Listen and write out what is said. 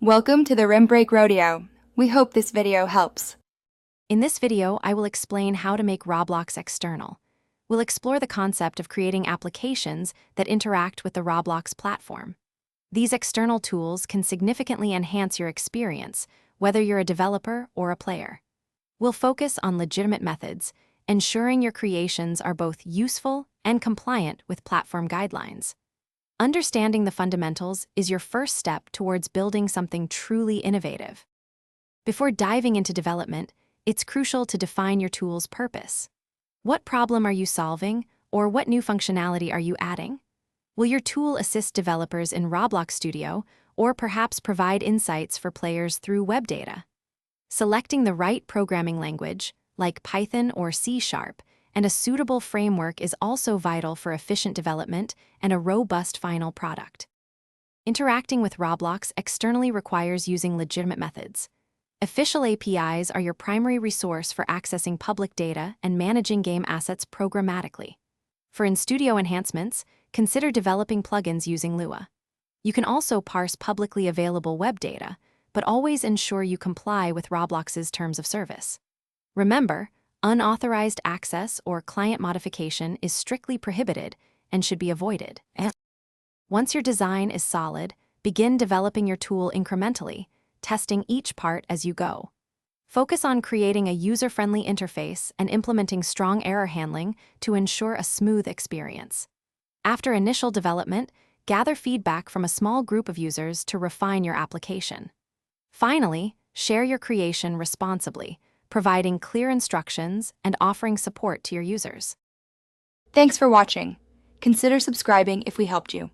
Welcome to the Rim Break Rodeo. We hope this video helps. In this video, I will explain how to make Roblox external. We'll explore the concept of creating applications that interact with the Roblox platform. These external tools can significantly enhance your experience, whether you're a developer or a player. We'll focus on legitimate methods, ensuring your creations are both useful and compliant with platform guidelines. Understanding the fundamentals is your first step towards building something truly innovative. Before diving into development, it's crucial to define your tool's purpose. What problem are you solving, or what new functionality are you adding? Will your tool assist developers in Roblox Studio, or perhaps provide insights for players through web data? Selecting the right programming language, like Python or C#, and a suitable framework is also vital for efficient development and a robust final product. Interacting with Roblox externally requires using legitimate methods. Official APIs are your primary resource for accessing public data and managing game assets programmatically. For in-studio enhancements, consider developing plugins using Lua. You can also parse publicly available web data, but always ensure you comply with Roblox's terms of service. Remember, unauthorized access or client modification is strictly prohibited and should be avoided. Once your design is solid, begin developing your tool incrementally, testing each part as you go. Focus on creating a user-friendly interface and implementing strong error handling to ensure a smooth experience. After initial development, gather feedback from a small group of users to refine your application. Finally, share your creation responsibly, providing clear instructions and offering support to your users. Thanks for watching. Consider subscribing if we helped you.